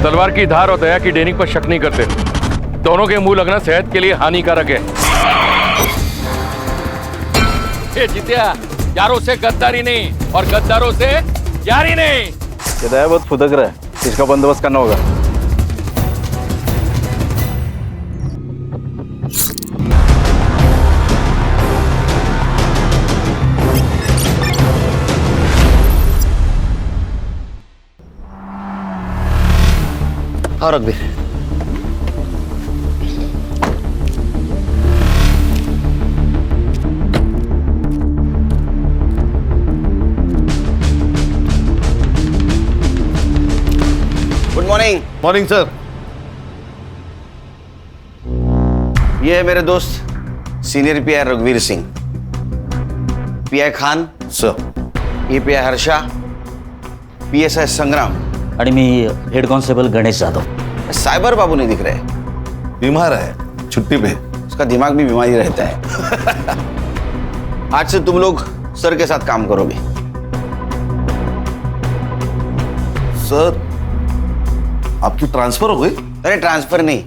तलवार की धार और दया की डेनिंग पर शक नहीं करते। दोनों के मुंह लगना सेहत के लिए हानिकारक है। ये जितिया, यारों से गद्दारी नहीं और गद्दारों से यारी नहीं। ये दया बहुत फुदक रहा है, इसका बंदोबस्त करना होगा। हाँ रघुवीर, गुड मॉर्निंग। Morning sir. ये है मेरे दोस्त सीनियर पीआई रघुवीर सिंह, पीआई खान सर। ये पीआई हर्षा, पीएसआई संग्राम आणि मी head constable Ganesh Jadhav. Cyber बाबू नहीं दिख रहे, बीमार है, छुट्टी पे। उसका दिमाग भी बीमारी रहता है। आज से तुम लोग सर के साथ काम करोगे। सर आपकी ट्रांसफर हो गई? अरे ट्रांसफर नहीं,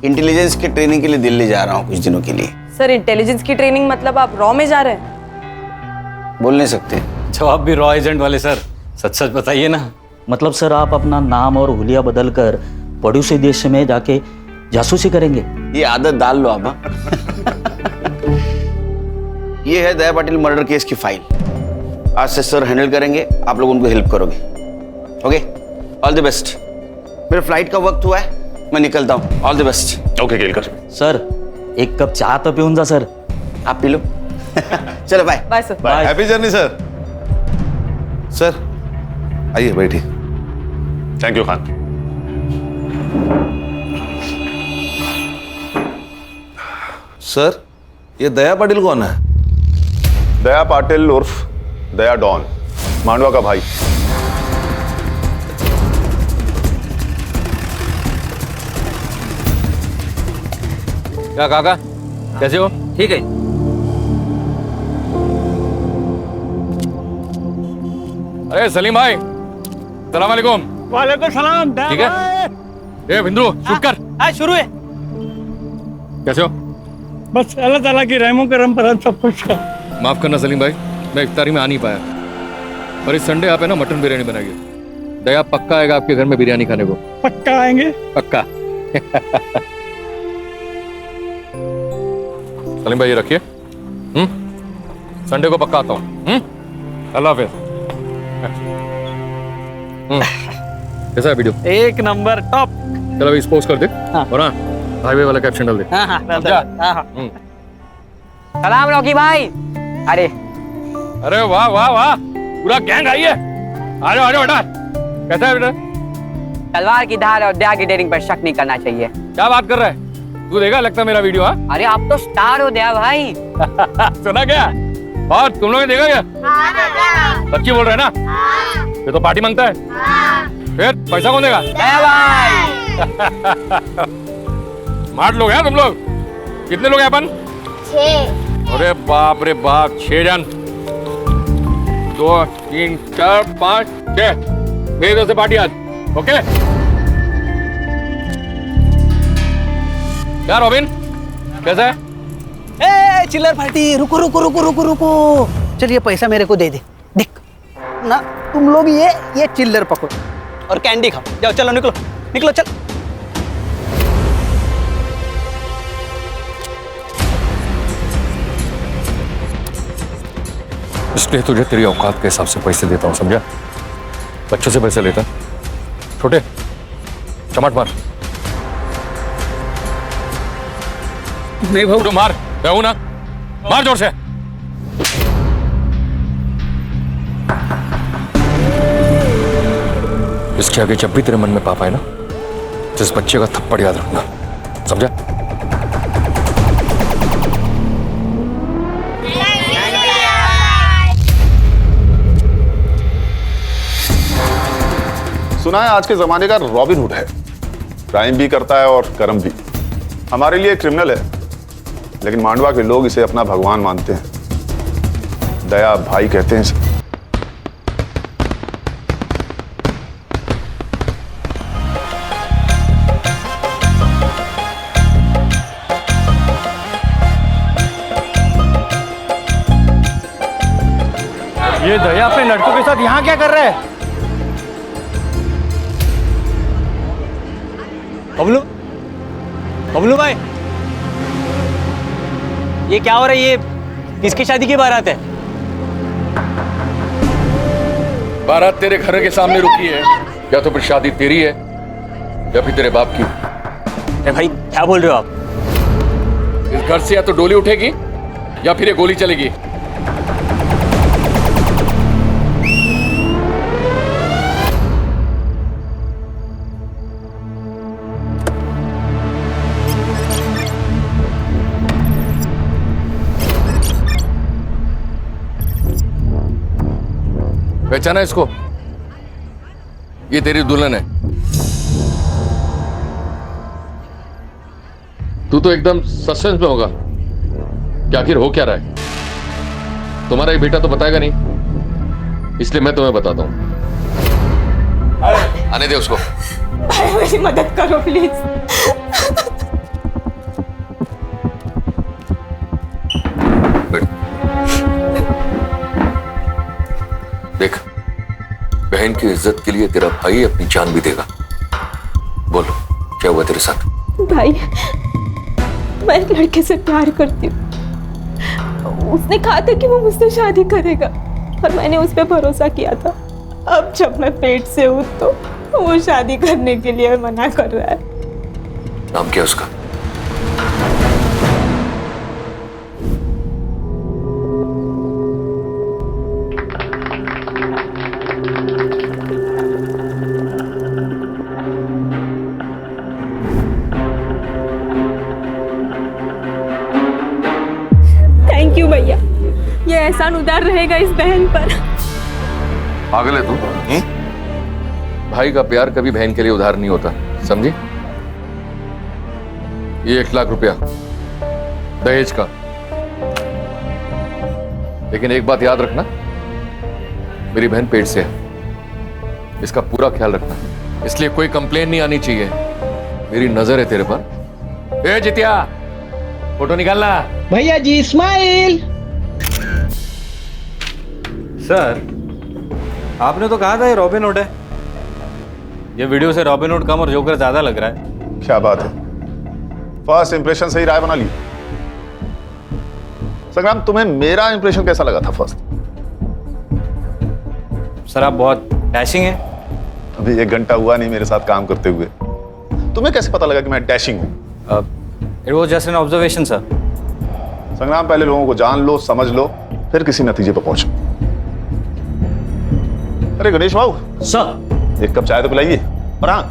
इंटेलिजेंस की ट्रेनिंग के लिए दिल्ली जा रहा हूँ कुछ दिनों के लिए। सर इंटेलिजेंस की ट्रेनिंग मतलब आप रॉ में जा रहे हैं? बोल नहीं सकते। जवाब भी रॉ एजेंट वाले सर, सच सच बताइए ना। मतलब सर आप अपना नाम और हुलिया बदलकर पड़ोसी देश में जाके जासूसी करेंगे? ये आदत डाल लो आप। ये है दया पाटिल मर्डर केस की फाइल। आज से सर हैंडल करेंगे, आप लोग उनको हेल्प करोगे। Okay, all the best. मेरे फ्लाइट का वक्त हुआ है, मैं निकलता हूँ। All the best. Okay Kelkar. Sir एक कप चाय तो पिऊन जा सर। आप पी लो। चलो bye. Bye sir. Bye. Happy journey sir. Sir आइए बैठिए। Thank you Khan. सर ये दया पाटिल कौन है? दया पाटिल उर्फ दया डॉन, मांडवा का भाई। क्या काका, कैसे हो? ठीक है। अरे सलीम भाई, सलाम वालेकुम। वालेकुम सलाम। ठीक है। ए बिंदु शूट कर। शुरू है। कैसे हो? बस अल्लाह ताला की रहमो करम पर हम सब कुछ है। माफ करना सलीम भाई, मैं इफ्तारी में आ नहीं पाया, पर इस संडे आप है ना मटन बिरयानी बनाइए। दया पक्का आएगा आपके घर में बिरयानी खाने को। पक्का आएंगे। पक्का। सलीम भाई ये रखिए। संडे को पक्का आता हूँ। अल्लाह हाफिज। कैसा है वीडियो? एक नंबर टॉप। चलो अभी पोस्ट कर दे। हाँ। और हाँ हाईवे वाला कैप्शन डाल दे। सलाम रॉकी भाई। अरे अरे वाह वाह वाह, पूरा गैंग आई है। आ जाओ बेटा। कैसा है बेटा? तलवार की धार और दया की डेयरिंग पर शक नहीं करना चाहिए। क्या बात कर रहा है तू? देखा लगता मेरा वीडियो? हाँ अरे आप तो स्टार हो दया भाई। सुना क्या? और तुम लोगों ने देखा क्या? सच्ची बोल रहे हैं ना? ये तो पार्टी मांगता है। फिर पैसा कौन देगा? दया भाई। स्मार्ट लोग हैं तुम लोग। कितने लोग हैं अपन? 6। अरे बाप रे बाप, 6 जन। 2 3 4 5 6 मेरी तरफ से पार्टी आज। ओके क्या रॉबिन, कैसा है? ए चिल्लर पार्टी, रुको रुको रुको रुको रुको। चल ये पैसा मेरे को दे दे। देख ना, तुम लोग ये चिल्लर पकड़ो और कैंडी खाओ। जाओ चलो, निकलो निकलो चल। इसलिए तुझे तेरी औकात के हिसाब से पैसे देता हूँ, समझा? बच्चों से पैसे लेता। छोटे चमाट मार। नहीं भाऊ, तो मार। मैं हूं ना, मार जोर से। इसके आगे जब भी तेरे मन में पाप आए ना, तो इस बच्चे का थप्पड़ याद रखना, समझा? सुना है आज के जमाने का रॉबिन हुड है, क्राइम भी करता है और कर्म भी। हमारे लिए क्रिमिनल है, लेकिन मांडवा के लोग इसे अपना भगवान मानते हैं। दया भाई कहते हैं इसे। ये दया अपने लड़कों के साथ यहाँ क्या कर रहा है? बबलू, बबलू भाई, ये क्या हो रहा है? ये किसकी शादी की बारात है? बारात तेरे घर के सामने रुकी है, या तो फिर शादी तेरी है या फिर तेरे बाप की। अरे भाई क्या बोल रहे हो आप? इस घर से या तो डोली उठेगी या फिर ये गोली चलेगी। पहचाना इसको? ये तेरी दुल्हन है। तू तो एकदम सस्पेंस में होगा कि आखिर हो क्या रहा है। तुम्हारा ये बेटा तो बताएगा नहीं, इसलिए मैं तुम्हें बताता हूं। आने दे उसको। भाई मेरी मदद करो प्लीज। देख, बहन की इज्जत के लिए तेरा भाई अपनी जान भी देगा। बोल, क्या हुआ तेरे साथ? भाई मैं एक लड़के से प्यार करती हूँ। उसने कहा था कि वो मुझसे शादी करेगा और मैंने उस पर भरोसा किया था। अब जब मैं पेट से हूँ तो वो शादी करने के लिए मना कर रहा है। नाम क्या उसका? थैंक यू भैया, ये एहसान उदार रहेगा इस बहन पर। पागल है तू? भाई का प्यार कभी बहन के लिए उधार नहीं होता, समझी? ये 1 लाख रुपया दहेज का। लेकिन एक बात याद रखना, मेरी बहन पेट से है, इसका पूरा ख्याल रखना, इसलिए कोई कंप्लेन नहीं आनी चाहिए। मेरी नजर है तेरे पर। ए जितिया, फोटो निकालना। भैया जी स्माइल। सर, आपने तो कहा था ये रॉबिन हुड है। ये वीडियो से रॉबिन हुड कम और जोकर ज्यादा लग रहा है। क्या बात है, फर्स्ट इंप्रेशन से ही राय बना ली। संग्राम, तुम्हें मेरा इंप्रेशन कैसा लगा था फर्स्ट? सर आप बहुत डैशिंग हैं। अभी 1 घंटा हुआ नहीं मेरे साथ काम करते हुए, तुम्हें कैसे पता लगा कि मैं डैशिंग हूं? It was just an observation sir. संग्राम, पहले लोगों को जान लो, समझ लो, फिर किसी नतीजे पर पहुंचो। अरे गणेश बाबू, सर। 1 कप चाय तो पिलाइए, और हाँ,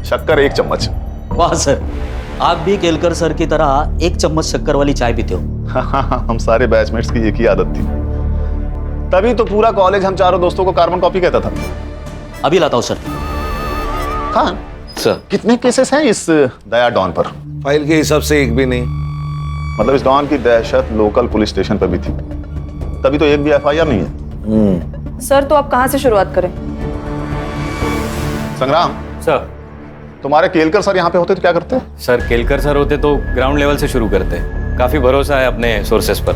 शक्कर 1 चम्मच। वाह सर, आप भी केलकर सर की तरह 1 चम्मच शक्कर वाली चाय पीते हो। हाँ, हम सारे बैचमेट्स की एक ही आदत थी, तभी तो पूरा कॉलेज हम चारों दोस्तों को कार्बन कॉपी कहता था। अभी लाता हूँ सर। खान सर, कितने केसेस हैं इस दया डॉन पर? फाइल के हिसाब से एक भी नहीं। मतलब इस डॉन की दहशत लोकल पुलिस स्टेशन पर भी थी, तभी तो एक भी FIR नहीं है। सर तो आप कहाँ से शुरुआत करें? संग्राम सर। तुम्हारे केलकर सर यहाँ पे होते तो क्या करते? सर केलकर सर होते तो ग्राउंड लेवल से शुरू करते। काफी भरोसा है अपने सोर्सेस पर।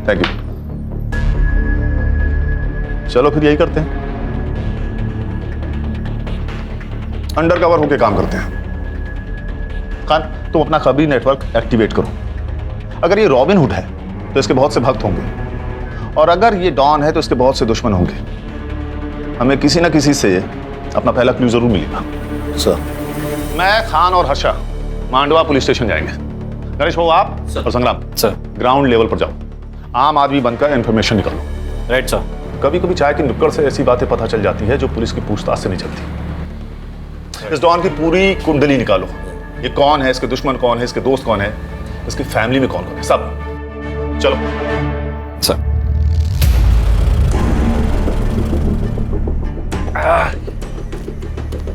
Thank you. चलो फिर यही करते हैं, अंडर कवर होके काम करते हैं। खान, तुम अपना खबरी नेटवर्क एक्टिवेट करो। अगर ये रॉबिन हुड है तो इसके बहुत से भक्त होंगे, और अगर ये डॉन है तो इसके बहुत से दुश्मन होंगे। हमें किसी ना किसी से अपना पहला क्लू जरूर मिलेगा। सर, मैं, खान और हर्षा मांडवा पुलिस स्टेशन जाएंगे। गणेश बाबू, आप और संग्राम सर। ग्राउंड लेवल पर जाओ, आम आदमी बनकर इंफॉर्मेशन निकालो। Right sir. कभी कभी चाय की नुक्कड़ से ऐसी बातें पता चल जाती है जो पुलिस की पूछताछ से नहीं चलती। इस डॉन की पूरी कुंडली निकालो, ये कौन है, इसके दुश्मन कौन है, इसके दोस्त कौन है, इसकी फैमिली में कौन कौन है, सब। चलो सर।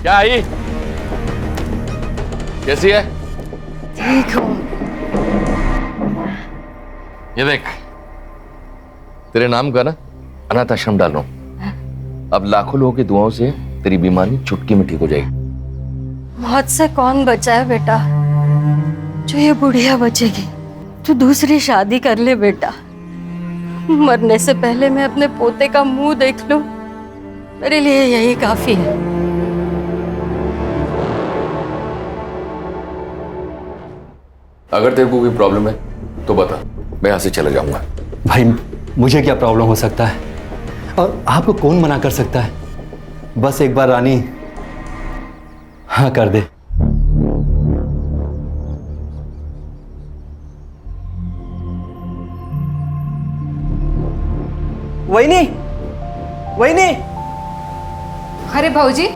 क्या आई? कैसी है? ठीक हूँ। ये देख, तेरे नाम का ना अनाथ आश्रम डाल रहा हूं। अब लाखों लोगों की दुआओं से तेरी बीमारी चुटकी में ठीक हो जाएगी। मौत से कौन बचा है बेटा? जो ये बुढ़िया बचेगी। तू दूसरी शादी कर ले बेटा, मरने से पहले मैं अपने पोते का मुंह देख लूं, मेरे लिए यही काफी है। अगर तेरे को कोई प्रॉब्लम है तो बता, मैं यहाँ से चला जाऊंगा। भाई मुझे क्या प्रॉब्लम हो सकता है, और आपको कौन मना कर सकता है? बस एक बार रानी हाँ कर दे। वहीनी, वहीनी। अरे भाऊजी,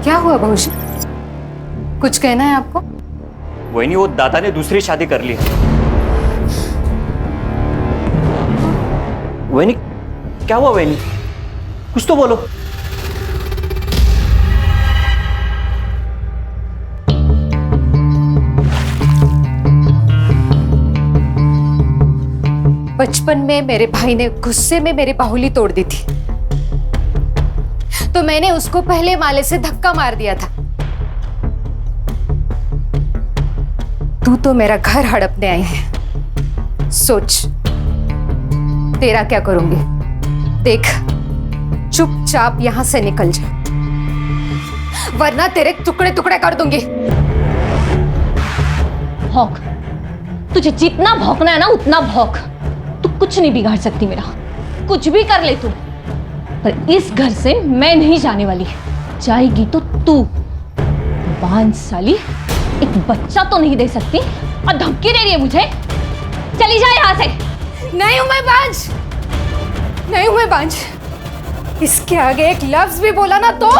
क्या हुआ भाऊजी? कुछ कहना है आपको? वही नहीं, वो दादा ने दूसरी शादी कर ली। वही नहीं, क्या हुआ? वही नहीं, कुछ तो बोलो। बचपन में मेरे भाई ने गुस्से में मेरी बाहुली तोड़ दी थी, तो मैंने उसको पहले माले से धक्का मार दिया था। तू तो मेरा घर हड़पने आई है, सोच तेरा क्या करूंगी। देख, चुपचाप यहां से निकल जा, वरना तेरे टुकड़े टुकड़े कर दूंगी। भौंक, तुझे जितना भौंकना है ना उतना भौंक। तू कुछ नहीं बिगाड़ सकती मेरा, कुछ भी कर ले तू, पर इस घर से मैं नहीं जाने वाली। जाएगी तो तू। बांझ साली, एक बच्चा तो नहीं दे सकती और धमकी दे रही है मुझे। चली जा यहाँ से। नहीं हूं मैं बांझ, नहीं हूं मैं बांझ। इसके आगे एक लफ्ज भी बोला ना तो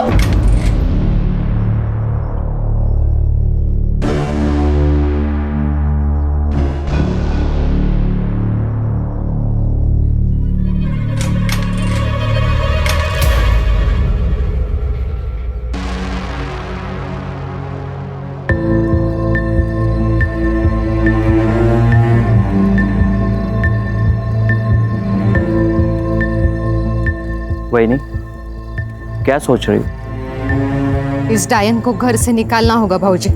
वही नहीं, क्या सोच रही हो? इस डायन को घर से निकालना होगा भाऊजी।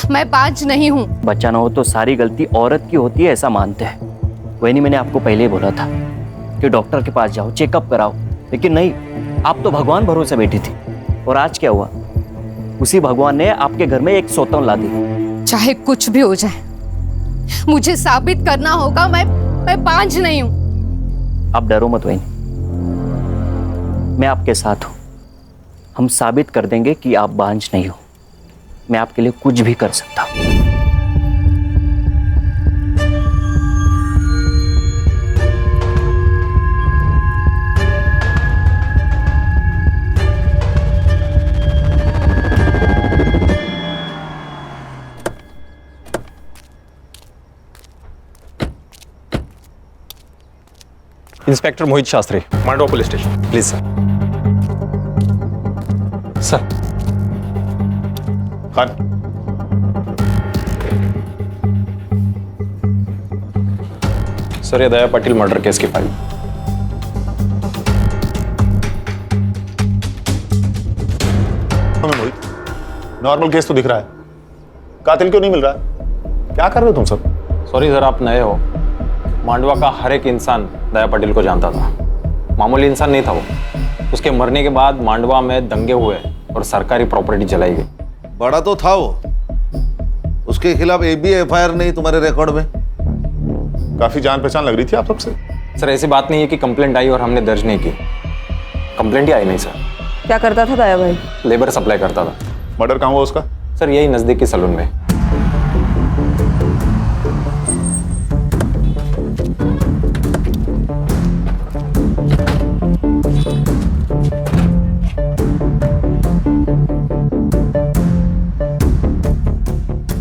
मैं बांझ नहीं हूं। बच्चा ना हो तो सारी गलती औरत की होती है, ऐसा मानते हैं। वही नहीं, मैंने आपको पहले ही बोला था कि डॉक्टर के पास जाओ, चेकअप कराओ, लेकिन नहीं, आप तो भगवान भरोसे बैठी थी। और आज क्या हुआ? उसी भगवान ने आपके घर में एक सौतन ला दी। चाहे कुछ भी हो जाए, मुझे साबित करना होगा मैं बांझ नहीं हूं। आप डरो मत वही, मैं आपके साथ हूं। हम साबित कर देंगे कि आप बांझ नहीं हो। मैं आपके लिए कुछ भी कर सकता हूं। Inspector Mohit Shastri, Mandwa police station. Please sir. Sir. Khan, sir, ये दया पाटिल मर्डर केस की फाइल। हमें मोहित, नॉर्मल केस तो दिख रहा है, कातिल क्यों नहीं मिल रहा है? क्या कर रहे हो तुम सब? सॉरी सर, आप नए हो। मांडवा का हर एक इंसान दया पाटिल को जानता था। मामूली इंसान नहीं था वो। उसके मरने के बाद मांडवा में दंगे हुए और सरकारी प्रॉपर्टी जलाई गई। बड़ा तो था वो, उसके खिलाफ एक भी एफआईआर नहीं तुम्हारे रिकॉर्ड में। काफी जान पहचान लग रही थी आप सबसे। सर, ऐसी बात नहीं है कि कंप्लेंट आई और हमने दर्ज नहीं की। कंप्लेंट ही आई नहीं सर। क्या करता था दया भाई? लेबर सप्लाई करता था। मर्डर कहाँ हुआ उसका? सर, यही नजदीकी सलून में।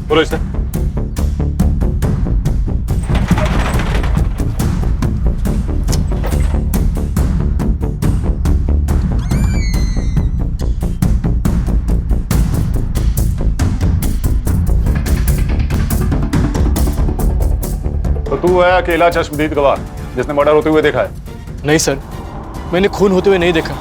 बोलो इसे। तो तू है अकेला चश्मदीद गवाह जिसने मर्डर होते हुए देखा है? नहीं सर, मैंने खून होते हुए नहीं देखा।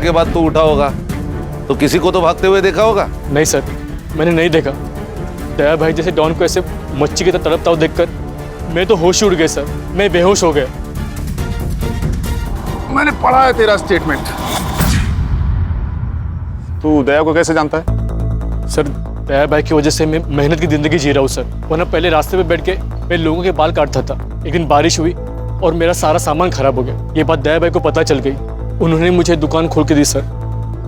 के बाद तू उठा होगा तो किसी को तो भागते हुए देखा होगा। नहीं सर, मैंने नहीं देखा। दया भाई जैसे डॉन को ऐसे मच्छी की तरह तड़पता हुआ देखकर मैं तो होश उड़ गए सर, मैं बेहोश हो गया। मैंने पढ़ा है तेरा स्टेटमेंट। तू दया को कैसे जानता है? सर दया भाई की वजह से मैं मेहनत की जिंदगी जी रहा हूँ सर, वरना पहले रास्ते पे बैठ के मैं लोगों के बाल काटता था। एक दिन बारिश हुई और मेरा सारा सामान खराब हो गया। ये बात दया भाई को पता चल गई, उन्होंने मुझे दुकान खोल के दी सर।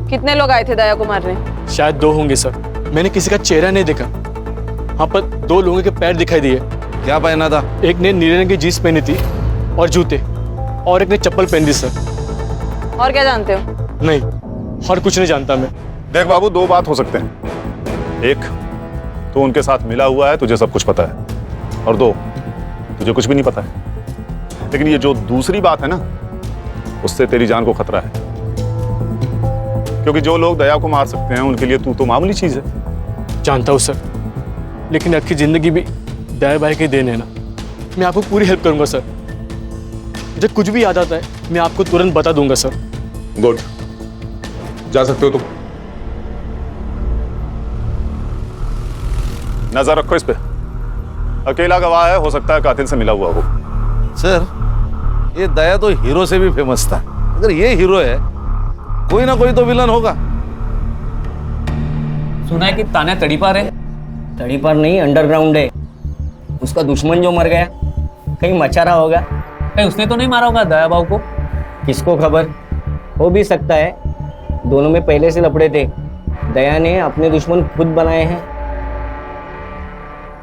कितने लोग आए थे दया को मारने? शायद 2 होंगे सर, मैंने किसी का चेहरा नहीं देखा। हाँ पर 2 लोगों के पैर दिखाई दिए। क्या पहना था? एक ने नीले रंग की जीन्स पहनी थी और जूते, और एक ने चप्पल पहन दी सर। और क्या जानते हो? नहीं, और कुछ नहीं जानता मैं। देख बाबू, 2 बात हो सकते हैं। एक, तू उनके साथ मिला हुआ है, तुझे सब कुछ पता है, और 2, तुझे कुछ भी नहीं पता है। लेकिन ये जो दूसरी बात है ना, उससे तेरी जान को खतरा है, क्योंकि जो लोग दया को मार सकते हैं उनके लिए तू तो मामूली चीज है। जानता हूँ सर, लेकिन आपकी जिंदगी भी दया भाई के देन है ना। मैं आपको पूरी हेल्प करूंगा सर। मुझे कुछ भी याद आता है मैं आपको तुरंत बता दूंगा सर। गुड, जा सकते हो तुम। नजर रखो इस पे, अकेला गवाह है, हो सकता है कातिल से मिला हुआ हो। सर, ये दया तो हीरो से भी फेमस था। अगर ये हीरो है, कोई ना कोई तो विलन होगा। सुना है कि तान्या तड़ीपार है। तड़ीपार नहीं, अंडरग्राउंड है। उसका दुश्मन जो मर गया, कहीं मचा रहा होगा। कहीं उसने तो नहीं मारा होगा दया बाबू को? किसको खबर, हो भी सकता है। दोनों में पहले से लपड़े थे। दया ने अपने दुश्मन खुद बनाए हैं।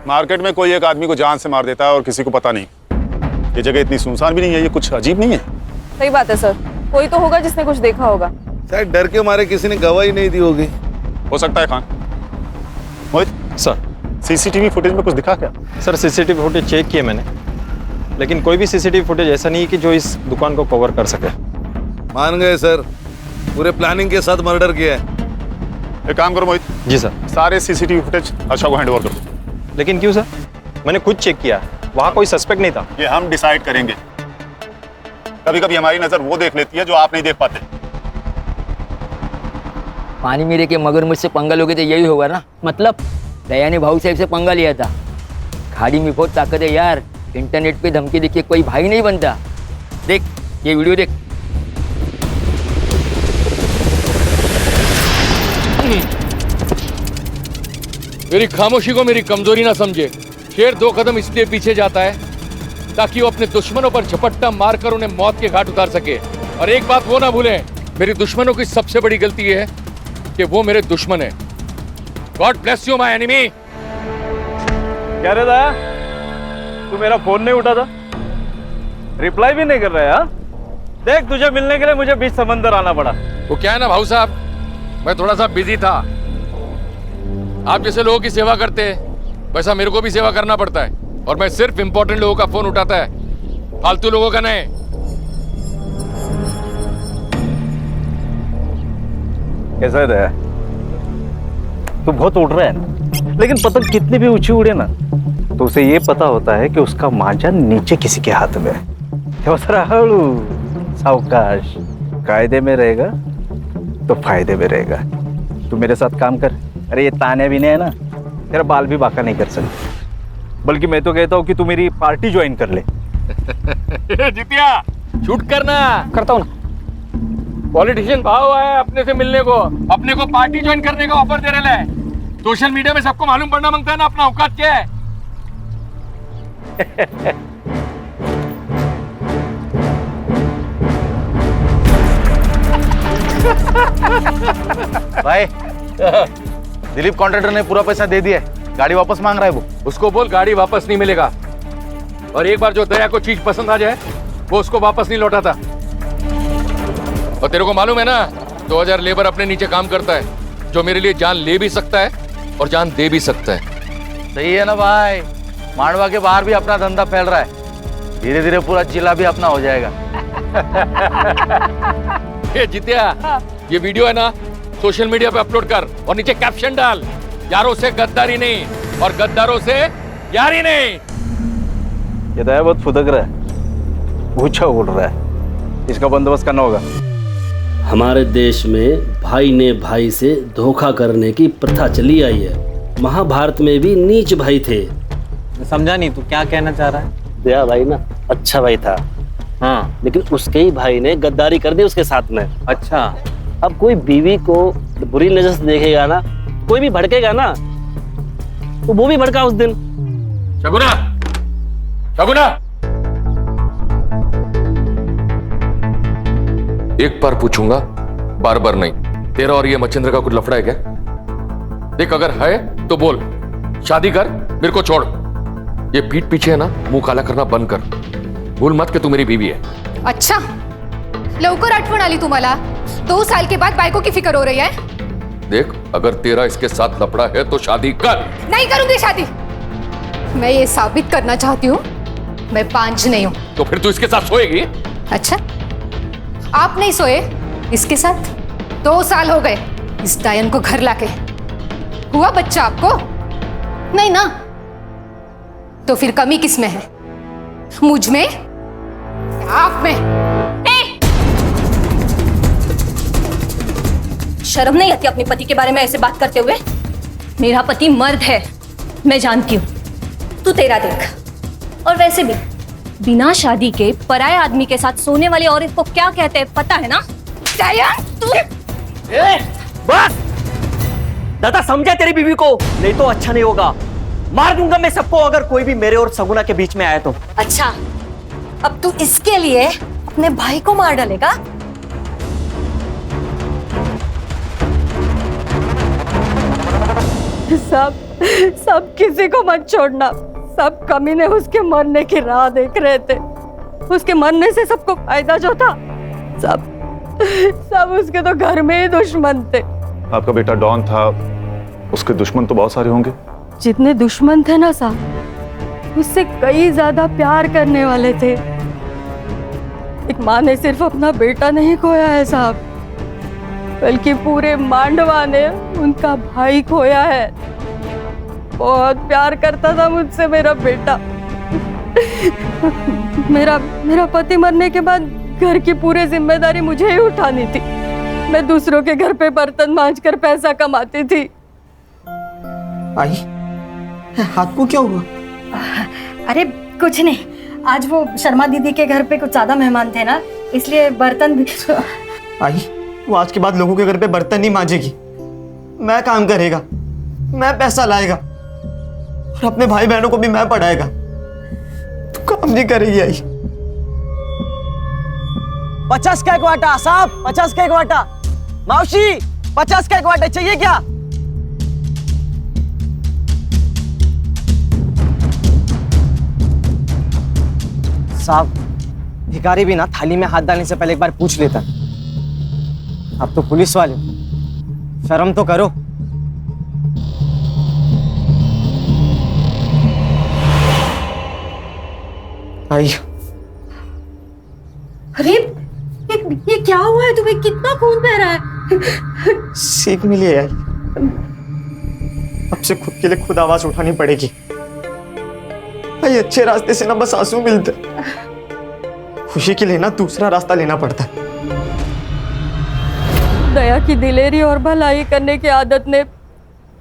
मार्केट में कोई एक आदमी को जान से मार देता है और किसी को पता नहीं। ये जगह इतनी सुनसान भी नहीं है, ये कुछ अजीब नहीं है? सही बात है सर, कोई तो होगा जिसने कुछ देखा होगा। शायद डर के मारे किसी ने गवाही नहीं दी होगी। हो सकता है। खान, मोहित सर, सीसीटीवी फुटेज में कुछ दिखा क्या? सर सीसीटीवी फुटेज चेक किए मैंने, लेकिन कोई भी सीसीटीवी फुटेज ऐसा नहीं है कि जो इस दुकान को कवर कर सके। मान गए सर, पूरे प्लानिंग के साथ मर्डर किया है। एक काम करो मोहित। जी सर। सारे सीसीटीवी फुटेज अच्छा को हैंडओवर कर दो। लेकिन क्यों सर? मैंने खुद चेक किया, वहाँ कोई सस्पेक्ट नहीं था। ये हम डिसाइड करेंगे। कभी कभी हमारी नजर वो देख लेती है जो आप नहीं देख पाते। पानी मेरे के मगरमच्छ से पंगा लोगे तो यही होगा ना। मतलब दया ने भाऊ साहब से पंगा लिया था। खाड़ी में बहुत ताकत है यार। इंटरनेट पे धमकी देखिए कोई भाई नहीं बनता। देख ये वीडियो देख। मेरी खामोशी को मेरी कमजोरी ना समझे। शेर 2 कदम इसलिए पीछे जाता है ताकि वो अपने दुश्मनों पर झपट्टा मारकर उन्हें मौत के घाट उतार सके। और एक बात वो ना भूलें, मेरी दुश्मनों की सबसे बड़ी गलती ये है कि वो मेरे दुश्मन है। God bless you my enemy. क्या रे दया, तू मेरा फोन नहीं उठा था, रिप्लाई भी नहीं कर रहा है। हाँ? देख, तुझे मिलने के लिए मुझे बीच समंदर आना पड़ा। वो क्या है ना भाऊ साहब, मैं थोड़ा सा बिजी था। आप जैसे लोगों की सेवा करते हैं वैसा मेरे को भी सेवा करना पड़ता है, और मैं सिर्फ इंपॉर्टेंट लोगों का फोन उठाता है, फालतू लोगों का नहीं। कैसा है दया? तू बहुत उड़ रहा है ना, लेकिन पतंग कितनी भी ऊंची उड़े ना तो उसे ये पता होता है कि उसका मांझा नीचे किसी के हाथ में है। हळू सावकाश, कायदे में रहेगा तो फायदे में रहेगा। तू मेरे साथ काम कर। अरे ये ताने भी नहीं है ना, तेरा बाल भी बाका नहीं कर सकते। बल्कि मैं तो कहता हूँ कि तू मेरी पार्टी ज्वाइन कर ले। जितिया शूट करना। करता हूँ ना। पॉलिटिशियन भाव है अपने से मिलने को, अपने को पार्टी ज्वाइन करने का ऑफर दे रहे हैं। सोशल मीडिया में सबको मालूम पड़ना मांगता है ना अपना औकात क्या है। भाई, दिलीप कॉन्ट्रैक्टर ने पूरा पैसा दे दिया है, गाड़ी वापस मांग रहा है वो। उसको बोल गाड़ी वापस नहीं मिलेगा, और एक बार जो दया को चीज पसंद आ जाए वो उसको वापस नहीं लौटाता। और तेरे को मालूम है ना, 2000 लेबर अपने नीचे काम करता है, जो मेरे लिए जान ले भी सकता है और जान दे भी सकता है। सही है ना भाई, मांडवा के बाहर भी अपना धंधा फैल रहा है, धीरे धीरे पूरा जिला भी अपना हो जाएगा। ये जितिया, ये वीडियो है ना, सोशल मीडिया पे अपलोड कर और नीचे कैप्शन डाल, यारों से गद्दारी नहीं और गद्दारों से यारी नहीं। ये दया बहुत फुदक रहा है, ऊंचा उड़ रहा है, इसका बंदोबस्त करना होगा। हमारे देश में भाई ने भाई से धोखा करने की प्रथा चली आई है। महाभारत में भी नीच भाई थे। समझा नहीं, तू क्या कहना चाह रहा है? दया भाई ना अच्छा भाई था, हाँ, लेकिन उसके ही भाई ने गद्दारी कर दी उसके साथ में। अच्छा। अब कोई बीवी को बुरी नजर से देखेगा ना, कोई भी भड़केगा ना, तो वो भी भड़का उस दिन। शगुना, शगुना, एक बार पूछूंगा, बार बार नहीं। तेरा और ये मच्छिंद्र का कुछ लफड़ा है क्या? देख, अगर है तो बोल, शादी कर, मेरे को छोड़। ये पीठ पीछे है ना, मुंह काला करना बंद कर। भूल मत कि तू मेरी बीवी है। अच्छा, लवकर आठवण आली तुम्हाला? 2 साल के बाद बायको की फिक्र हो रही है? देख, अगर तेरा इसके साथ लफड़ा है तो शादी कर। नहीं करूंगी शादी। मैं ये साबित करना चाहती हूँ मैं पांच नहीं हूँ। तो फिर तू इसके साथ सोएगी? अच्छा, आप नहीं सोए इसके साथ? 2 साल हो गए इस डायन को घर लाके। हुआ बच्चा आपको? नहीं ना? तो फिर कमी किस में है? मुझ में? आप में? शर्म नहीं आती अपने पति के बारे में ऐसे बात करते हुए? मेरा पति मर्द है, मैं जानती हूँ। तू तेरा देख। और वैसे भी बिना शादी के पराये आदमी के साथ सोने वाली औरत को क्या कहते हैं पता है ना? बस दादा, समझा तेरी बीवी को, नहीं तो अच्छा नहीं होगा। मार दूंगा मैं सबको अगर कोई भी मेरे और सगुना के बीच में आया तो। अच्छा, अब तू इसके लिए अपने भाई को मार डालेगा? सब किसी को मत छोड़ना। सब कमीने उसके मरने की राह देख रहे थे। उसके मरने से सबको फायदा जो था, सब उसके तो घर में ही दुश्मन थे। आपका बेटा डॉन था, उसके दुश्मन तो बहुत सारे होंगे। जितने दुश्मन थे ना साहब, उससे कई ज्यादा प्यार करने वाले थे। एक माँ ने सिर्फ अपना बेटा नहीं खोया है साहब, बल्कि पूरे मांडवा ने उनका भाई खोया है। बहुत प्यार करता था मुझसे मेरा बेटा। मेरा पति मरने के बाद घर की पूरी जिम्मेदारी मुझे ही उठानी थी। मैं दूसरों के घर पे बर्तन मांजकर पैसा कमाती थी। आई, हाथ को क्या हुआ? अरे कुछ नहीं, आज वो शर्मा दीदी के घर पे कुछ ज्यादा मेहमान थे ना, इसलिए बर्तन भी। आई, वो आज के बाद लोगों के घर पे बर्तन नहीं मांजेगी। मैं काम करेगा, मैं पैसा लाएगा और अपने भाई बहनों को भी मैं पढ़ाएगा। तू काम नहीं करेगी आई। 50 का एक वाटा साहब, 50 का एक वाटा। मावशी, 50 का एक वाटा चाहिए क्या? साहब, भिखारी भी ना थाली में हाथ डालने से पहले एक बार पूछ लेता। आप तो पुलिस वाले, शर्म तो करो। आई, अरे ये क्या हुआ है तुम्हें? कितना खून बह रहा है? सीख मिली है यार। अब से खुद के लिए खुद आवाज उठानी पड़ेगी। भाई अच्छे रास्ते से ना बस आंसू मिलते, खुशी के लिए ना दूसरा रास्ता लेना पड़ता है। दया की दिलेरी और भलाई करने की आदत ने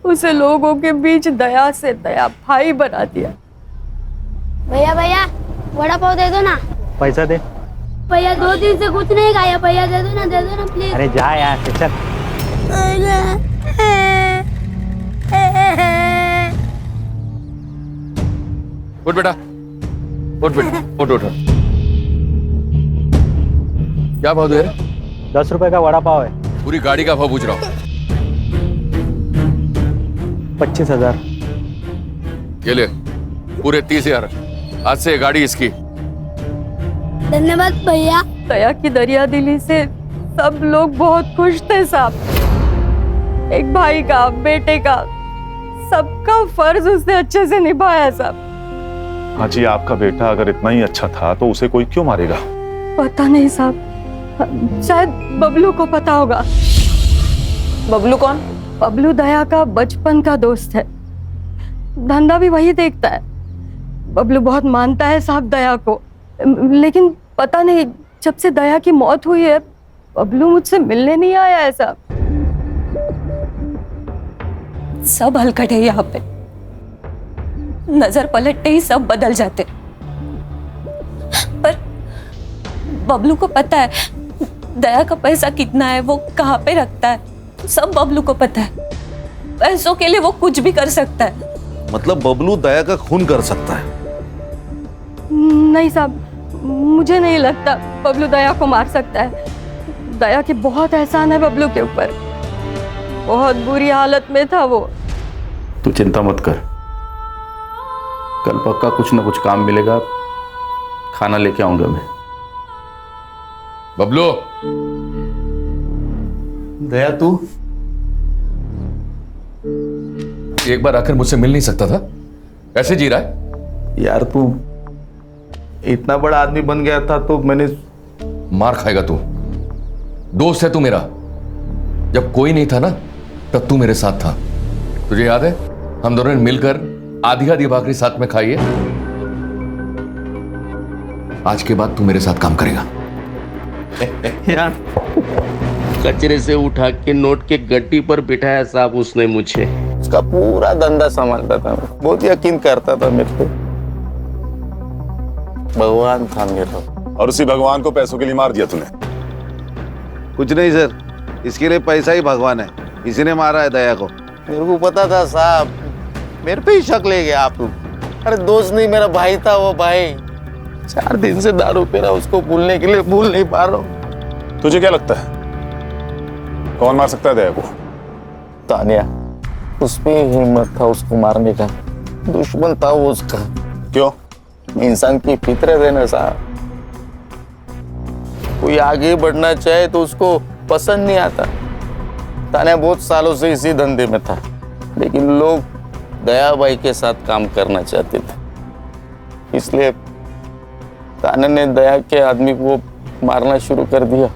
उसे लोगों के बीच दया से दया भाई बना दिया। भैया भैया, वड़ा पाव दे दो ना। पैसा दे। भैया 2 दिन से कुछ नहीं खाया, भैया दे दो ना प्लीज। अरे जा यार, चल। उठ बेटा, उठ बेटा, उठ। क्या भाव दे रहे? 10 रुपए का वड़ा पाव है। पूरी गाड़ी का भाव पूछ रहा हूँ। 25,000। ये ले, पूरे 30,000। आज से गाड़ी इसकी। धन्यवाद भैया। दया की दरिया दिली से सब लोग बहुत खुश थे साहब। एक भाई का, बेटे का, सबका फर्ज उसने अच्छे से निभाया साहब। हाँ जी, आपका बेटा अगर इतना ही अच्छा था तो उसे कोई क्यों मारेगा? पता नहीं साहब, शायद बबलू को पता होगा। बबलू कौन? बबलू दया का बचपन का दोस्त है, धंधा भी वही देखता है। बबलू बहुत मानता है साहब दया को, लेकिन पता नहीं जब से दया की मौत हुई है बबलू मुझसे मिलने नहीं आया है साहब। सब हलकट है यहाँ पे, नजर पलटते ही सब बदल जाते। पर बबलू को पता है दया का पैसा कितना है, वो कहाँ पे रखता है, सब बबलू को पता है। पैसों के लिए वो कुछ भी कर सकता है। मतलब बबलू दया का खून कर सकता है? नहीं साहब, मुझे नहीं लगता बबलू दया को मार सकता है। दया की बहुत एहसान है बबलू के ऊपर, बहुत बुरी हालत में था वो। तू चिंता मत कर, कल पक्का कुछ ना कुछ काम मिलेगा, खाना लेके आऊंगा मैं। बबलू, दया तू एक बार आकर मुझसे मिल नहीं सकता था? कैसे जी रहा है? यार तू इतना बड़ा आदमी बन गया था तो मैंने। मार खाएगा तू, दोस्त है तू मेरा। जब कोई नहीं था ना तब तू मेरे साथ था। तुझे याद है हम दोनों ने मिलकर आधी आधी भाकरी साथ में खाई है। आज के बाद तू मेरे साथ काम करेगा। यार कचरे से उठा के नोट के गड्डी पर बिठाया साहब उसने मुझे। उसका पूरा धंधा संभालता था, बहुत यकीन करता था मेरे पे। भगवान था मेरा। और उसी भगवान को पैसों के लिए मार दिया तूने? कुछ नहीं सर, इसके लिए पैसा ही भगवान है, इसी ने मारा है दया को। मेरे को पता था साहब, मेरे पे ही शक ले गया आप लोग। अरे दोस्त नहीं, मेरा भाई था वो भाई। 4 दिन से दारू पी रहा, उसको भूलने के लिए भूल नहीं पा रहा हूँ। तुझे क्या लगता है कौन मार सकता है दया को? तानिया, उसमें हिम्मत था उसको मारने का, दुश्मन था वो उसका। क्यों? इंसान की फितरत है ना साहब, कोई आगे बढ़ना चाहे तो उसको पसंद नहीं आता। तानिया बहुत सालों से इसी धंधे में था, लेकिन लोग दया भाई के साथ काम करना चाहते थे, इसलिए तान्या ने दया के आदमी को मारना शुरू कर दिया।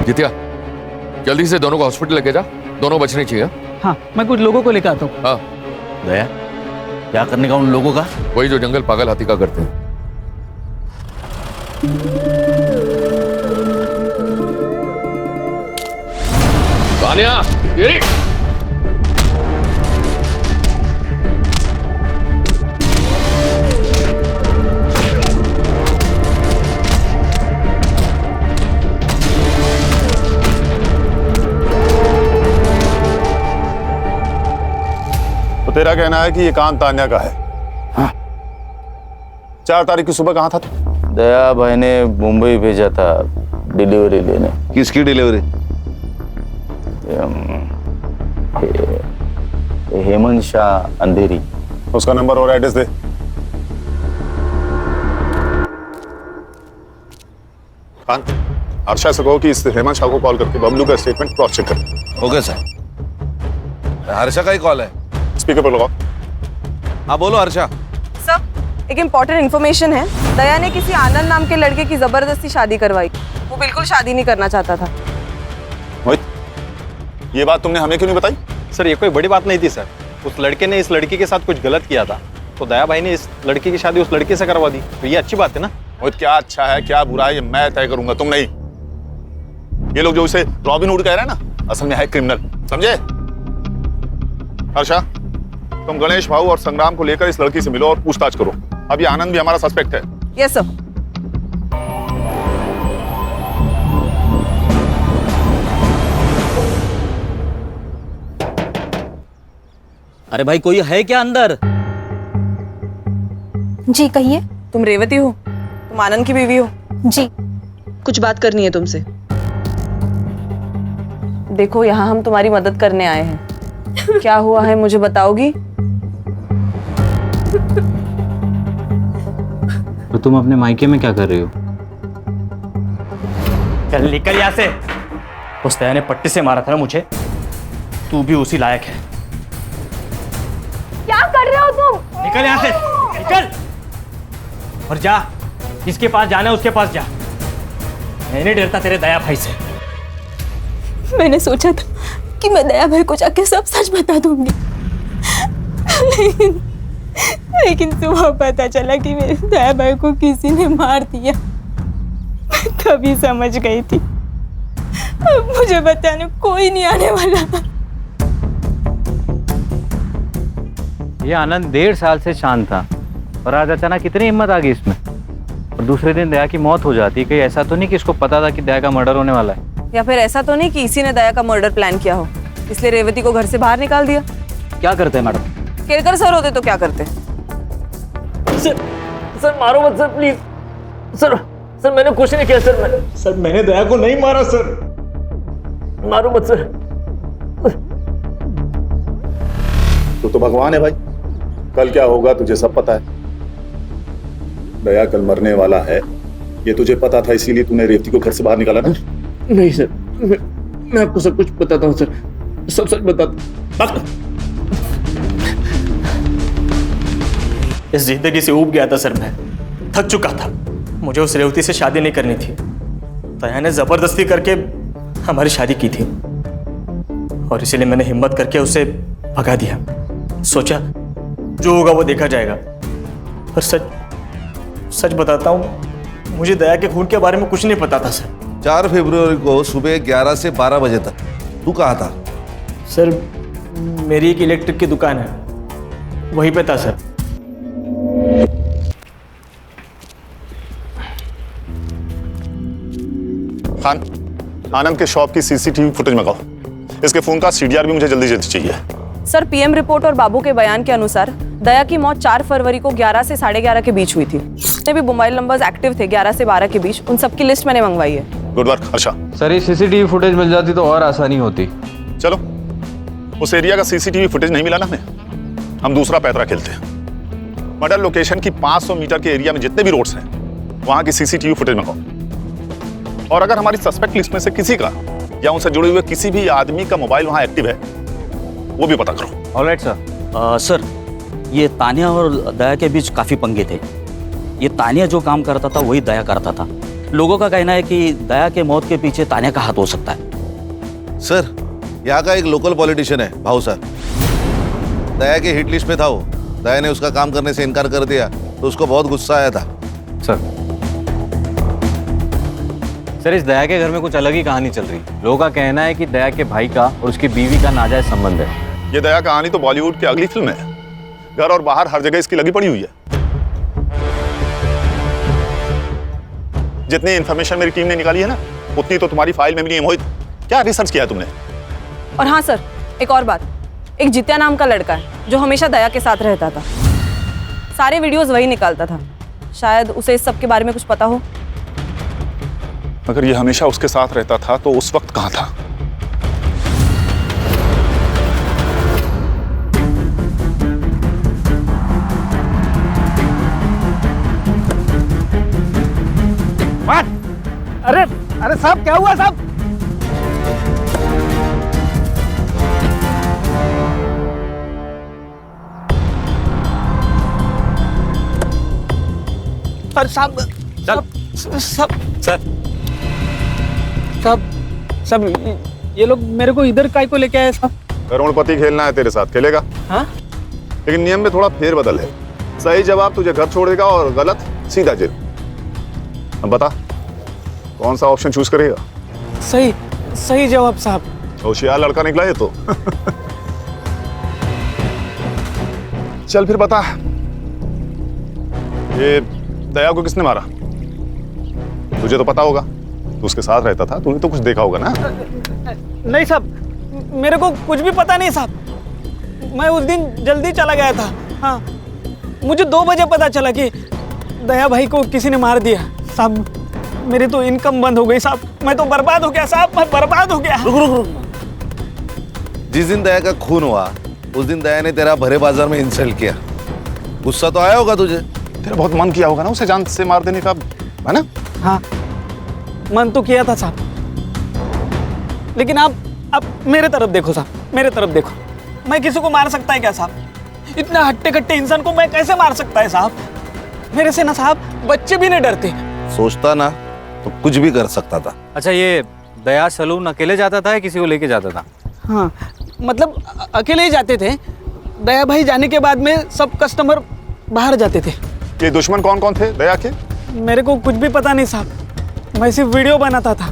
जितिया, जल्दी से दोनों को हॉस्पिटल लेके जा, दोनों बचने चाहिए। हाँ, मैं कुछ लोगों को लेकर आता हूँ। हाँ। दया, क्या करने का उन लोगों का? वही जो जंगल पागल हाथी का करते हैं। तानिया, ये तो तेरा कहना है कि ये काम तान्या का है? हाँ। 4 तारीख की सुबह कहाँ था तू? दया भाई ने मुंबई भेजा था डिलीवरी लेने। किसकी डिलीवरी? हेमंत शाह अंधेरी। उसका नंबर और एड्रेस दे। खान, अर्षा से कहो कि इस हेमंत शाह को कॉल करके बबलू का स्टेटमेंट क्रॉस चेक कर। Okay sir. हर्षा का ही कॉल है, स्पीकर पर लगाओ। हाँ बोलो हर्षा। सर, एक इम्पोर्टेंट इन्फॉर्मेशन है। दया ने किसी आनंद नाम के लड़के की जबरदस्ती शादी करवाई। वो बिल्कुल शादी नहीं करना चाहता था। मोहित, ये बात तुमने हमें क्यों नहीं बताई? सर ये कोई बड़ी बात नहीं थी सर, उस लड़के ने इस लड़की के साथ कुछ गलत किया था, तो दया भाई ने इस लड़की की शादी उस लड़के से करवा दी, तो ये अच्छी बात है ना। मोहित, क्या अच्छा है क्या बुरा है ये मैं तय करूंगा, तुम नहीं। ये लोग जो इसे रॉबिन हुड कह रहे हैं ना, असल में है क्रिमिनल, समझे? हर्षा, तुम गणेश भाऊ और संग्राम को लेकर इस लड़की से मिलो और पूछताछ करो। अब ये आनंद भी हमारा सस्पेक्ट है। Yes sir. अरे भाई कोई है क्या अंदर? जी कहिए। तुम रेवती हो? तुम आनंद की बीवी हो? जी। कुछ बात करनी है तुमसे। देखो यहाँ हम तुम्हारी मदद करने आए हैं। क्या हुआ है मुझे बताओगी? तो तुम अपने मायके में क्या कर रही हो? चल निकल यहाँ से। उस दया ने पट्टी से मारा था ना मुझे, तू भी उसी लायक है। क्या कर रहे हो तुम? निकल यहाँ से, निकल और जा, किसके पास जाना है उसके पास जा। मैं नहीं डरता तेरे दया भाई से। मैंने सोचा था कि मैं दया भाई को जाके सब सच बता दूंगी, लेकिन सुबह पता चला कि मेरे दया भाई को किसी ने मार दिया। मैं तभी समझ गई थी अब मुझे बताने कोई नहीं आने वाला। ये आनंद 1.5 साल से शांत था और आज अचानक कितनी हिम्मत आ गई इसमें। और दूसरे दिन दया की मौत हो जाती। कहीं ऐसा तो नहीं कि इसको पता था कि दया का मर्डर होने वाला है? या फिर ऐसा तो नहीं कि इसी ने दया का मर्डर प्लान किया हो, इसलिए रेवती को घर से बाहर निकाल दिया? क्या करते हैं मैडम? केरकर सर होते तो क्या करते? सर मारो मत सर, प्लीज सर। सर मैंने कुछ नहीं किया सर। मैंने दया को नहीं मारा सर। मारो मत सर। तू तो भगवान है भाई, कल क्या होगा तुझे सब पता है। दया कल मरने वाला है, ये तुझे पता था, इसीलिए तूने रेवती को घर से बाहर निकाला ना? नहीं सर, मैं आपको सब कुछ बताता हूँ सर, सब सच बताता। इस जिंदगी से ऊब गया था सर, मैं थक चुका था। मुझे उस रेवती से शादी नहीं करनी थी। दया ने जबरदस्ती करके हमारी शादी की थी और इसीलिए मैंने हिम्मत करके उसे भगा दिया। सोचा जो होगा वो देखा जाएगा। पर सच बताता हूँ, मुझे दया के खून के बारे में कुछ नहीं पता था सर। 4 फरवरी को सुबह 11 से 12 बजे तक तू कहाँ था? सर मेरी एक इलेक्ट्रिक की दुकान है, वहीं पे था सर। खान, आनंद के शॉप की सीसीटीवी फुटेज मंगाओ। इसके फोन का सीडीआर भी मुझे जल्दी जल्दी चाहिए। सर पीएम रिपोर्ट और बाबू के बयान के अनुसार दया की मौत 4 फरवरी को 11 से 11:30 के बीच हुई थी। जितने भी मोबाइल नंबर्स एक्टिव थे 11 से 12 के बीच, उन सबकी लिस्ट मैंने मंगवाई है। Good work Harsha. सर ये सीसीटीवी फुटेज मिल जाती तो और आसानी होती। चलो, उस एरिया का सीसीटीवी फुटेज नहीं मिला ना हमें, हम दूसरा पैतरा खेलते हैं। मर्डर लोकेशन की 500 मीटर के एरिया में जितने भी रोड्स हैं, वहां की सीसीटीवी फुटेज मंगाओ। और अगर हमारी सस्पेक्ट लिस्ट में से किसी का या उनसे जुड़े हुए किसी भी आदमी का मोबाइल वहां एक्टिव है, वो भी पता करो। Alright sir. सर ये तानिया और दया के बीच काफ़ी पंगे थे। ये तानिया जो काम करता था वही दया करता था। लोगों का कहना है कि दया के मौत के पीछे तानिया का हाथ हो सकता है। सर यहाँ का एक लोकल पॉलिटिशियन है भाऊ सर, दया के हिट लिस्ट में था वो। दया ने उसका काम करने से इनकार कर दिया तो उसको बहुत गुस्सा आया था। सर इस दया के घर में कुछ अलग ही कहानी चल रही है। लोगों का कहना है कि दया के भाई का और उसकी बीवी का नाजायज संबंध है। ये दया कहानी तो बॉलीवुड की अगली फिल्म है। घर और बाहर हर जगह इसकी लगी पड़ी हुई है। जितनी इंफॉर्मेशन मेरी टीम ने निकाली है ना, उतनी तो तुम्हारी फाइल में भी नहीं है। मोहित, क्या रिसर्च किया है तुमने? और हाँ सर, एक और बात, एक जित्या नाम का लड़का है जो हमेशा दया के साथ रहता था। सारे वीडियोस वही निकालता था। शायद उसे इस सब के बारे में कुछ पता हो। अगर ये हमेशा उसके साथ रहता था तो उस वक्त कहाँ था? अरे साहब क्या हुआ साहब? अरे साहब साहब ये लोग मेरे को इधर काय को लेके आए साहब? करोड़पति खेलना है तेरे साथ, खेलेगा? हाँ? लेकिन नियम में थोड़ा फेरबदल है। सही जवाब तुझे घर छोड़ेगा और गलत सीधा जेल। अब बता कौन सा ऑप्शन चूज करेगा? सही जवाब साहब। होशियार लड़का निकला ये तो। चल फिर बता, ये दया को किसने मारा? तुझे तो पता होगा, तू उसके साथ रहता था, तूने तो कुछ देखा होगा ना? नहीं साहब, मेरे को कुछ भी पता नहीं साहब। मैं उस दिन जल्दी चला गया था। हाँ, मुझे 2 बजे पता चला कि दया भाई को किसी ने मार दिया साहब। मेरी तो इनकम बंद हो गई साहब। मैं तो बर्बाद हो गया साहब, मैं बर्बाद हो गया। रुक। जिस दिन दया का खून हुआ उस दिन दया ने तेरा भरे बाजार में इंसल्ट किया। गुस्सा तो आया होगा तुझे? तेरा बहुत मन किया होगा ना उसे जान से मार देने का, है ना? हाँ, मन तो किया था साहब। लेकिन आप मेरे तरफ देखो साहब, मेरे तरफ देखो। मैं किसी को मार सकता है क्या साहब? इतना हट्टे कट्टे इंसान को मैं कैसे मार सकता है साहब? मेरे से ना साहब बच्चे भी नहीं डरते। सोचता ना तो कुछ भी कर सकता था। अच्छा, ये दया सलून अकेले जाता था या किसी को लेके जाता था? हाँ, मतलब अकेले ही जाते थे। दया भाई जाने के बाद में सब कस्टमर बाहर जाते थे। ये दुश्मन कौन कौन थे दया के? मेरे को कुछ भी पता नहीं साहब, मैं सिर्फ वीडियो बनाता था।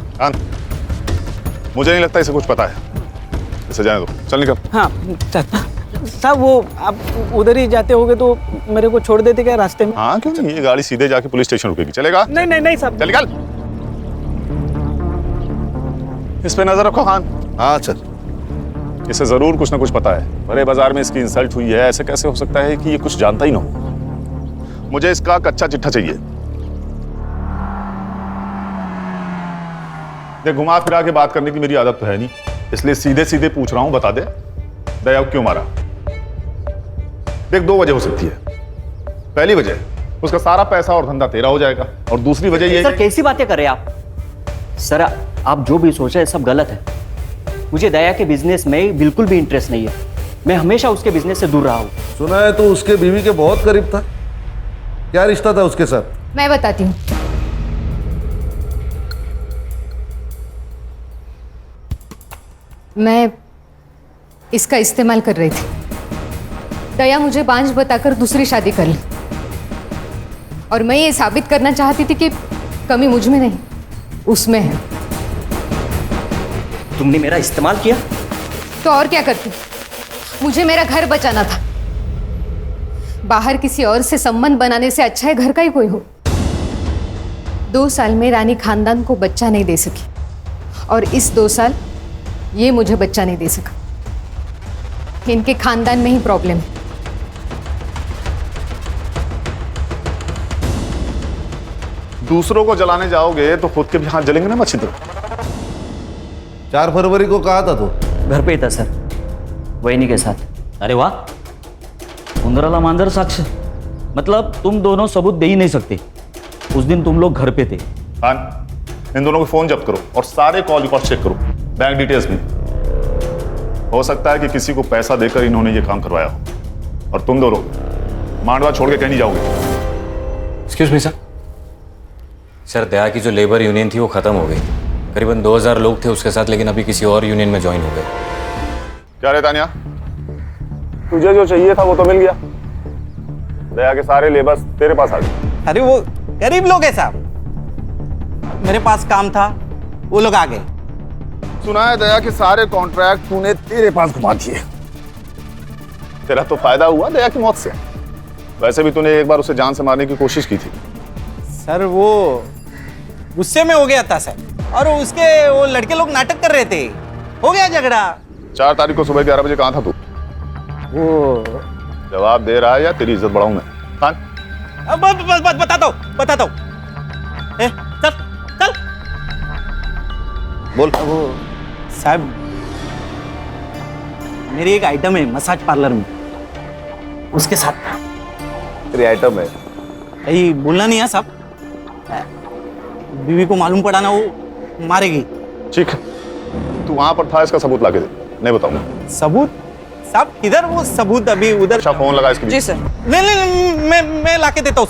मुझे नहीं लगता इसे कुछ पता है, इसे जाने दो, चल निकल। हाँ साहब, वो आप उधर ही जाते होगे तो मेरे को छोड़ देते क्या रास्ते में? हाँ क्यों नहीं, ये गाड़ी सीधे जाके पुलिस स्टेशन रुकेगी, चलेगा? नहीं नहीं नहीं साहब, चल निकल। इस पे नजर रखो खान। हाँ सर। इसे जरूर कुछ ना कुछ पता है, बड़े बाजार में इसकी इंसल्ट हुई है, ऐसे कैसे हो सकता है कि ये कुछ जानता ही ना हो। मुझे इसका कच्चा चिट्ठा चाहिए। देख, घुमा फिरा के बात करने की मेरी आदत तो है नहीं, इसलिए सीधे सीधे पूछ रहा हूं, बता दे दया को क्यों मारा? देख, 2 वजह हो सकती है। पहली वजह, उसका सारा पैसा और धंधा तेरा हो जाएगा, और दूसरी वजह ये सर कैसी बातें कर रहे हैं आप? सर आप जो भी सोच रहे हैं सब गलत है। मुझे दया के बिजनेस में बिल्कुल भी इंटरेस्ट नहीं है, मैं हमेशा उसके बिजनेस से दूर रहा हूँ। सुना है तो उसके बीवी के बहुत करीब था, क्या रिश्ता था उसके साथ? मैं बताती हूँ। मैं इसका इस्तेमाल कर रही थी। दया मुझे बांझ बताकर दूसरी शादी कर ली, और मैं ये साबित करना चाहती थी कि कमी मुझ में नहीं उसमें है। तुमने मेरा इस्तेमाल किया? तो और क्या करती? मुझे मेरा घर बचाना था। बाहर किसी और से संबंध बनाने से अच्छा है घर का ही कोई हो। 2 साल में रानी खानदान को बच्चा नहीं दे सकी, और इस 2 साल ये मुझे बच्चा नहीं दे सका। इनके खानदान में ही प्रॉब्लम है। दूसरों को जलाने जाओगे तो खुद के भी हाथ जलेंगे ना मच्छिंद्र। 4 फरवरी को कहा था तो? घर पे ही था सर, वहीनी के साथ। अरे वाह, उंदराला मांजर साक्ष्य, मतलब तुम दोनों सबूत दे ही नहीं सकते। उस दिन तुम लोग घर पे थे। खान, इन दोनों को फोन जब्त करो और सारे कॉल रिकॉर्ड चेक करो, बैंक डिटेल्स भी। हो सकता है कि किसी को पैसा देकर इन्होंने ये काम करवाया हो, और तुम दोनों मांडवा छोड़ के कहीं नहीं जाओगे। एक्सक्यूज मी सर, दया की जो लेबर यूनियन थी वो खत्म हो गई। करीबन 2000 लोग थे उसके साथ, लेकिन अभी किसी और यूनियन में ज्वाइन हो गए। क्या रे तानिया, तुझे जो चाहिए था वो तो मिल गया। दया के सारे लेबर्स तेरे पास आ गए। अरे वो गरीब लोग हैं साहब, मेरे पास काम था, वो लोग आ गए। सुना है दया के सारे कॉन्ट्रैक्ट तूने तेरे पास घुमा दिए। तेरा तो फायदा हुआ दया की मौत से। वैसे भी तूने एक बार उसे जान से मारने की कोशिश की थी। सर वो गुस्से में हो गया था सर, और उसके वो लड़के लोग नाटक कर रहे थे, हो गया झगड़ा। 4 तारीख को सुबह 11 बजे कहाँ था तू? वो जवाब दे रहा है या तेरी इज्जत बढ़ाऊं मैं? खान, बताता हूँ। चल चल बोल। वो साहब, मेरी एक आइटम है मसाज पार्लर में, उसके साथ। तेरी आइटम है? यही बोलना नहीं है साहब, बीवी को मालूम पड़ा ना वो मारेगी। ठीक है, तू वहां पर था, इसका सबूत लाके दे, नहीं बताऊंगा। सबूत? साहब किधर वो सबूत? अभी उधर। अच्छा, फोन लगा इसके लिए। जी सर। नहीं, मैं लाके देता हूँ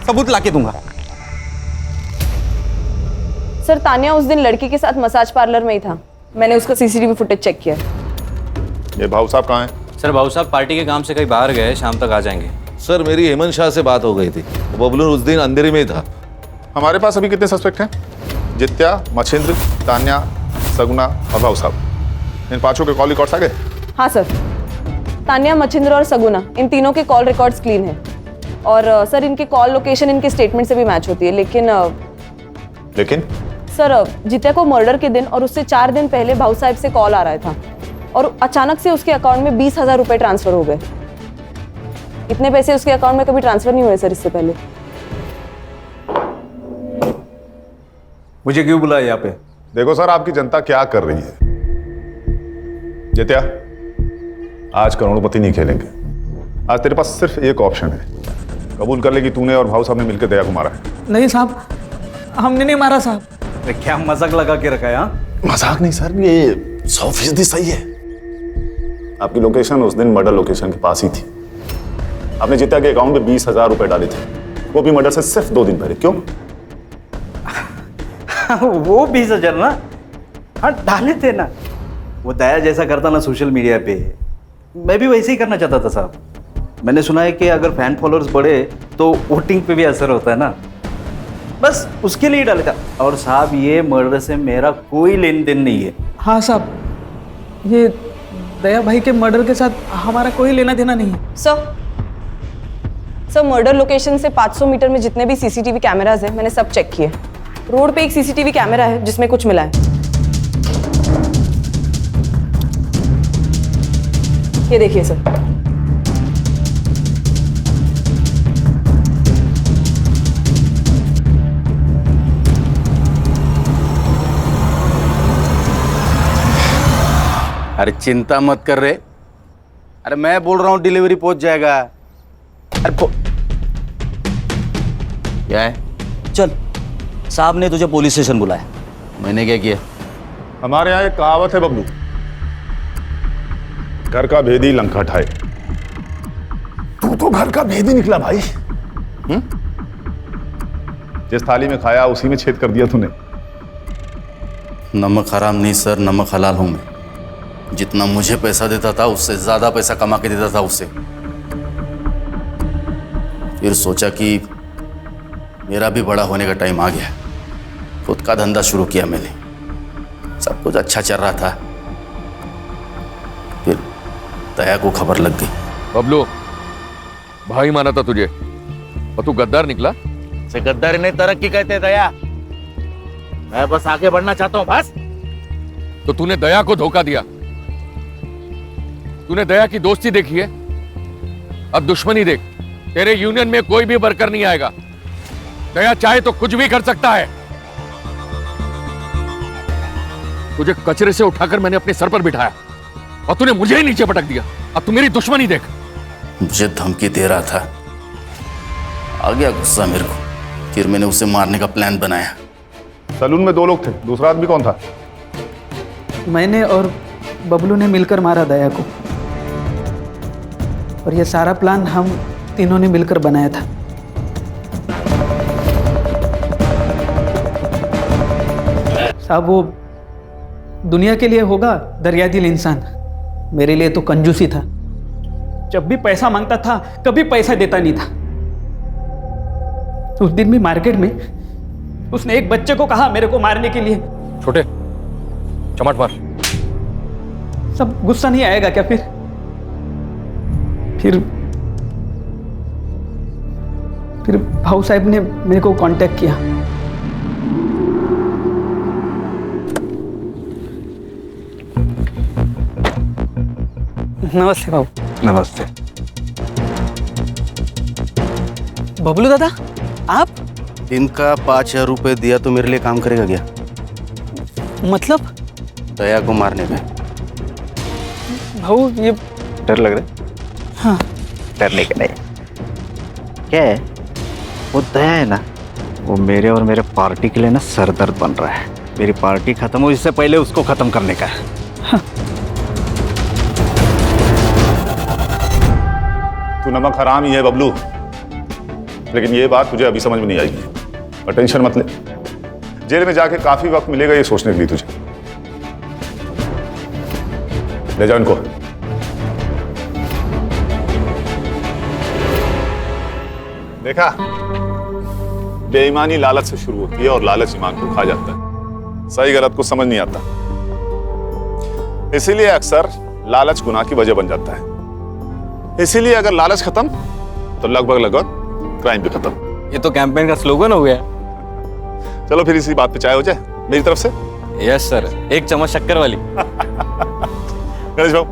सबूत लाके दूंगा। सर, तानिया उस दिन लड़की के साथ मसाज पार्लर में ही था, मैंने उसका सीसीटीवी फुटेज चेक किया। ये भाऊ साहब कहाँ हैं? सर भाऊ साहब पार्टी के काम से कहीं बाहर गए, शाम तक आ जाएंगे। सर मेरी हेमंत शाह से बात हो गई थी, बबलू उस दिन अंधेरे में ही था। हमारे पास अभी कितने सस्पेक्ट हैं? जित्या, मच्छिंद्र, तान्या, सगुना और भाऊ साहब। इन 5 के कॉल रिकॉर्ड्स आ गए? हाँ सर, तान्या, मच्छिंद्र और सगुना, इन तीनों के कॉल रिकॉर्ड्स क्लीन है। और सर इनके कॉल लोकेशन इनके स्टेटमेंट से भी मैच होती है। लेकिन सर, जित्या को मर्डर के दिन और उससे 4 दिन पहले भाऊ साहब से कॉल आ रहा था, और अचानक से उसके अकाउंट में 20,000 रुपए ट्रांसफर हो गए। इतने पैसे उसके अकाउंट में कभी ट्रांसफर नहीं हुए सर इससे पहले। मुझे क्यों बुलाया यहाँ पे? देखो सर, आपकी जनता क्या कर रही है। जित्या, आज करोड़पति नहीं खेलेंगे। आज तेरे पास सिर्फ एक ऑप्शन है, कबूल कर ले कि तूने और भाऊ साहब ने मिलकर दया को मारा है। नहीं साहब, हमने नहीं मारा साहब। क्या मजाक लगा के रखा है? हाँ, मजाक नहीं सर, ये 100% सही है। आपकी लोकेशन उस दिन मर्डर लोकेशन के पास ही थी। आपने जित्या के अकाउंट में 20,000 रुपए डाले थे, वो भी मर्डर से सिर्फ 2 दिन पहले। क्यों? वो 20,000 ना, हाँ डाले थे ना। वो दया जैसा करता ना सोशल मीडिया पे, मैं भी वैसे ही करना चाहता था साहब। मैंने सुना है कि अगर फैन फॉलोअर्स बढ़े तो वोटिंग पे भी असर होता है ना, बस उसके लिए डाला था। और साहब ये मर्डर से मेरा कोई लेन देन नहीं है। हाँ साहब, ये दया भाई के मर्डर के साथ हमारा कोई लेना देना नहीं है। सर मर्डर लोकेशन से 500 मीटर में जितने भी सीसीटीवी कैमराज हैं मैंने सब चेक किए। रोड पे एक सीसीटीवी कैमरा है जिसमें कुछ मिला है। ये देखिए सर। अरे चिंता मत कर रहे। अरे मैं बोल रहा हूँ डिलीवरी पहुंच जाएगा। अरे क्या है? चल, साहब ने तुझे पुलिस स्टेशन बुलाया। मैंने क्या किया? हमारे यहाँ एक कहावत है बबलू, घर का भेदी लंका ठाए। तू तो घर का भेदी निकला भाई। जिस थाली में खाया उसी में छेद कर दिया तूने। नमक हराम नहीं सर, नमक हलाल हूं मैं। जितना मुझे पैसा देता था उससे ज्यादा पैसा कमा के देता था उससे। फिर सोचा कि मेरा भी बड़ा होने का टाइम आ गया। खुद का धंधा शुरू किया मैंने। सब कुछ अच्छा चल रहा था, फिर दया को खबर लग गई। बबलू, भाई माना था तुझे और तू गद्दार निकला। से गद्दारी नहीं, तरक्की कहते दया। मैं बस आगे बढ़ना चाहता हूं बस। तो तूने दया को धोखा दिया। तूने दया की दोस्ती देखी है, अब दुश्मनी देख। तेरे यूनियन में कोई भी वर्कर नहीं आएगा। दया चाहे तो कुछ भी कर सकता है। तुझे कचरे से उठाकर मैंने अपने सर पर बिठाया और तूने मुझे ही नीचे पटक दिया। अब तू मेरी दुश्मनी देख। मुझे धमकी दे रहा था, आ गया गुस्सा मेरे को। फिर मैंने उसे मारने का प्लान बनाया। सलून में 2 लोग थे, दूसरा आदमी कौन था? मैंने और बबलू ने मिलकर मारा दया को, और ये सारा प्लान हम तीनों ने मिलकर बनाया था। साहब वो दुनिया के लिए होगा दरिया दिल इंसान, मेरे लिए तो कंजूसी था। जब भी पैसा मांगता था कभी पैसा देता नहीं था। उस दिन भी मार्केट में उसने एक बच्चे को कहा मेरे को मारने के लिए। छोटे चमाट मार। सब गुस्सा नहीं आएगा क्या? फिर भाऊ साहब ने मेरे को कांटेक्ट किया। नमस्ते भाऊ। नमस्ते। बबलू दादा, आप? दिन का 5,000 रुपए दिया तो मेरे लिए काम करेगा क्या? मतलब? दया को मारने में। भाऊ ये डर लग रहा है? हाँ। डरने का नहीं। क्या है, वो दया है ना, वो मेरे और मेरे पार्टी के लिए ना सरदर्द बन रहा है। मेरी पार्टी खत्म हो इससे पहले उसको खत्म करने का है। हाँ। तू नमक हराम ही है बबलू, लेकिन ये बात तुझे अभी समझ में नहीं आएगी। और टेंशन मत ले, जेल में जाके काफी वक्त मिलेगा ये सोचने के लिए तुझे। ले जाओ इनको। देखा, बेईमानी लालच से शुरू होती है और लालच ईमान को खा जाता है। सही गलत को समझ नहीं आता, इसीलिए अक्सर लालच गुनाह की वजह बन जाता है। इसीलिए अगर लालच खत्म तो लगभग क्राइम भी खत्म। ये तो कैंपेन का स्लोगन हो गया। चलो फिर इसी बात पे चाय हो जाए मेरी तरफ से। यस सर, 1 चम्मच शक्कर वाली। गणेश बाबू